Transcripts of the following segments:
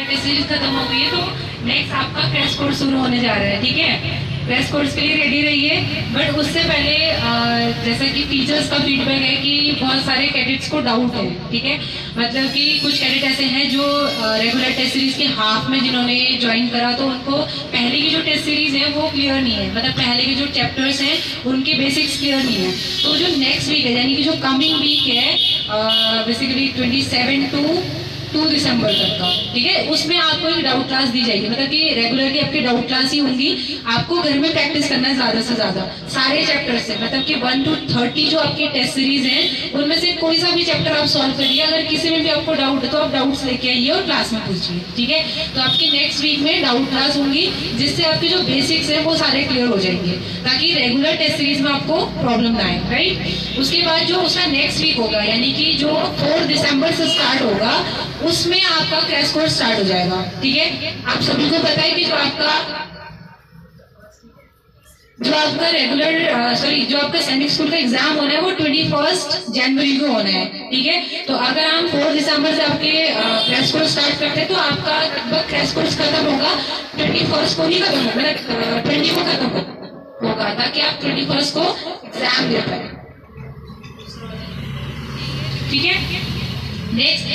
Test series खत्म हो गई है, तो नेक्स्ट आपका क्रैश कोर्स शुरू होने जा रहा है। ठीक है, क्रैश कोर्स के लिए रेडी रहिए। बट उससे पहले जैसा कि टीचर्स का फीडबैक है कि बहुत सारे कैडेट्स को डाउट है। ठीक है, मतलब कि कुछ कैडेट ऐसे हैं जो रेगुलर टेस्ट सीरीज के हाफ में जिन्होंने ज्वाइन करा, तो उनको पहले की जो टेस्ट सीरीज है वो क्लियर नहीं है, मतलब पहले के जो चैप्टर्स हैं उनके बेसिक्स क्लियर नहीं है। तो जो नेक्स्ट वीक है, यानी कि जो कमिंग वीक है बेसिकली 27 to 2 दिसंबर तक का, ठीक है, उसमें आपको एक डाउट क्लास दी जाएगी। मतलब कि रेगुलरली आपकी डाउट क्लास ही होंगी। आपको घर में प्रैक्टिस करना है ज्यादा से ज्यादा सारे चैप्टर से, मतलब कि 1 to 30 जो आपकी टेस्ट सीरीज है उनमें से कोई सा भी चैप्टर आप सॉल्व करिए। अगर किसी में भी आपको डाउट है तो आप डाउट्स लेके आइए और क्लास में पूछिए। ठीक है, तो आपकी नेक्स्ट वीक में डाउट क्लास होंगी, जिससे आपके जो बेसिक्स है वो सारे क्लियर हो जाएंगे, ताकि रेगुलर टेस्ट सीरीज में आपको प्रॉब्लम ना आए। राइट, उसके बाद जो उसका नेक्स्ट वीक होगा, यानी कि जो 4 दिसंबर से स्टार्ट होगा, उसमें आपका क्रैश कोर्स स्टार्ट हो जाएगा। ठीक है, आप सभी को पता है कि जो आपका रेगुलर जो आपका सैनिक स्कूल का एग्जाम होना है वो 21 जनवरी को होना है। ठीक है, तो अगर हम 4 दिसंबर से आपके क्रैश कोर्स स्टार्ट करते हैं तो आपका लगभग क्रैश कोर्स खत्म होगा 21 को ही खत्म होगा, मतलब 20 को खत्म होगा, ताकि आप 21 को एग्जाम दे पाए। ठीक है, नेक्स्ट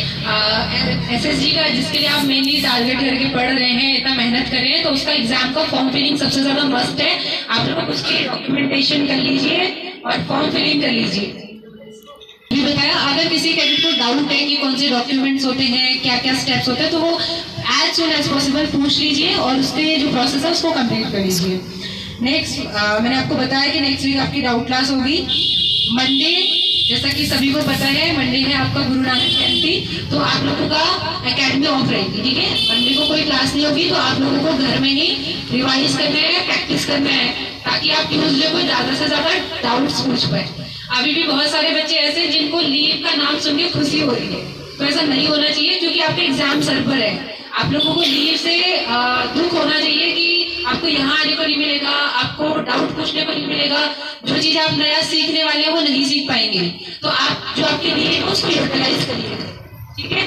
SSG का, जिसके लिए आप मेनली टारगेट करके पढ़ रहे हैं, इतना मेहनत कर रहे हैं, तो उसका एग्जाम का फॉर्म फिलिंग सबसे ज्यादा मस्ट है। आप लोग उसकी डॉक्यूमेंटेशन कर लीजिए और फॉर्म फिलिंग कर लीजिए। भी बताया, अगर किसी कैडेट को डाउट है कि कौन से डॉक्यूमेंट्स होते हैं, क्या क्या स्टेप्स होते हैं, तो वो एज सून एज पॉसिबल पूछ लीजिए और उसके जो प्रोसेस है उसको कंप्लीट कर लीजिए। नेक्स्ट मैंने आपको बताया कि नेक्स्ट वीक आपकी डाउट क्लास होगी। मंडे, जैसा कि सभी को पता है, मंडे है आपका गुरु नानक जयंती, तो आप लोगों का एकेडमी ऑफ रहेगी। ठीक है, मंडे को कोई क्लास नहीं होगी, तो आप लोगों को घर में ही रिवाइज करना है, प्रैक्टिस करना है, ताकि आप ट्यूसडे को ज्यादा से ज्यादा डाउट्स पूछ पाए। अभी भी बहुत सारे बच्चे ऐसे जिनको लीव का नाम सुन के खुशी हो रही है, तो ऐसा नहीं होना चाहिए, क्योंकि आपका एग्जाम सर पर है। आप लोगों को लीव से दुख होना चाहिए कि आपको यहाँ आने को नहीं मिलेगा, आपको डाउट पूछने को नहीं मिलेगा, जो चीज आप नया सीखने वाले हैं वो नहीं सीख पाएंगे। तो आप जो आपके लीव है उसको यूटिलाइज करिए। ठीक है,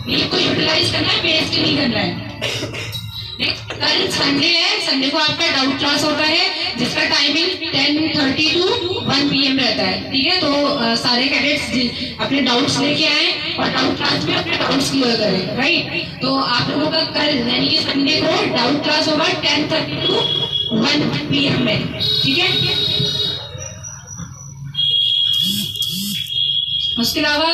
लीव को यूटिलाइज करना है, वेस्ट नहीं करना है। नेक्स्ट, कल संडे है, संडे को आपका डाउट क्लास होता है, जिसका टाइमिंग 10:30 to 1 PM रहता है। ठीक है, तो सारे कैडेट्स अपने डाउट्स लेके आए और डाउट क्लास में अपने डाउट्स क्लियर करें। राइट, तो आप लोगों का कल यानी कि संडे को डाउट क्लास होगा 10:30 to 1 PM में। ठीक है, उसके अलावा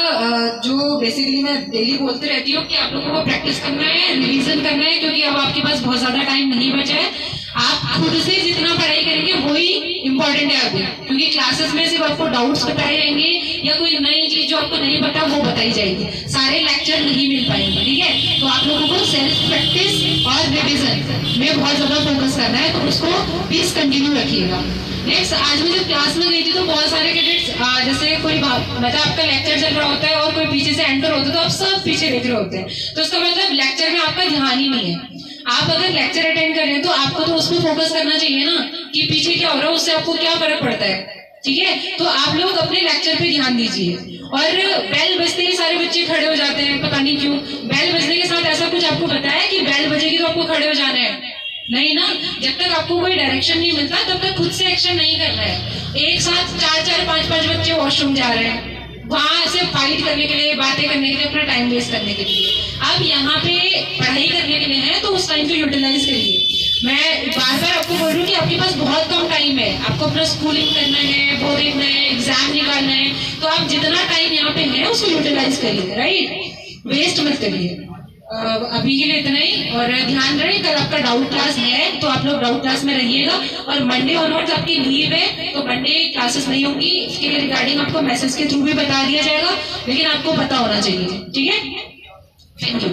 जो बेसिकली मैं डेली बोलते रहती हूँ कि आप लोगों को प्रैक्टिस करना है, रिवीजन करना है, क्योंकि अब आपके पास बहुत ज्यादा टाइम नहीं बचा है। आप खुद से जितना पढ़ाई करेंगे वही इम्पोर्टेंट है अभी, क्योंकि क्लासेस में सिर्फ आपको डाउट्स बताए जाएंगे या कोई नई चीज जो आपको नहीं पता वो बताई जाएगी, सारे लेक्चर नहीं मिल पाएंगे। ठीक है, तो आप लोगों को सेल्फ प्रैक्टिस और रिविजन में बहुत ज्यादा फोकस करना है, तो उसको प्लीज कंटिन्यू रखिएगा। नेक्स्ट, आज मैं जब क्लास में गई थी तो बहुत सारे कैडेट्स, जैसे कोई मतलब आपका लेक्चर चल रहा होता है और कोई पीछे से एंटर होता है, तो आप सब पीछे देख रहे होते हैं, तो उसका मतलब लेक्चर में आपका ध्यान ही नहीं है। आप अगर लेक्चर अटेंड कर रहे हैं तो आपको तो उसमें फोकस करना चाहिए ना, कि पीछे क्या हो रहा है, उससे आपको क्या फर्क पड़ता है। ठीक है, तो आप लोग अपने लेक्चर पे ध्यान दीजिए। और बेल बजते ही सारे बच्चे खड़े हो जाते हैं, पता नहीं क्यों। बेल बजने के साथ ऐसा कुछ आपको बताया कि बेल बजेगी तो आपको खड़े हो जाना है? नहीं ना, जब तक आपको कोई डायरेक्शन नहीं मिलता तब तक खुद से एक्शन नहीं करना है। एक साथ 4-4, 5-5 बच्चे वॉशरूम जा रहे हैं, वहां ऐसे फाइट करने के लिए, बातें करने के लिए, अपना टाइम वेस्ट करने के लिए। अब यहाँ पे पढ़ाई करने के लिए है, तो उस टाइम को यूटिलाइज करिए। मैं बार बार आपको बोल रही हूँ कि आपके पास बहुत कम टाइम है, आपको अपना स्कूलिंग करना है, वो देखना है, एग्जाम निकालना है, तो आप जितना टाइम यहाँ पे है उसको यूटिलाइज करिए। राइट, वेस्ट मत करिए। अभी के लिए इतना ही, और ध्यान रहे कल आपका डाउट क्लास है, तो आप लोग डाउट क्लास में रहिएगा। और मंडे ऑनवर्ड्स आपकी लीव है, तो मंडे क्लासेस नहीं होंगी, इसके रिगार्डिंग आपको मैसेज के थ्रू भी बता दिया जाएगा, लेकिन आपको पता होना चाहिए। ठीक है, थैंक यू।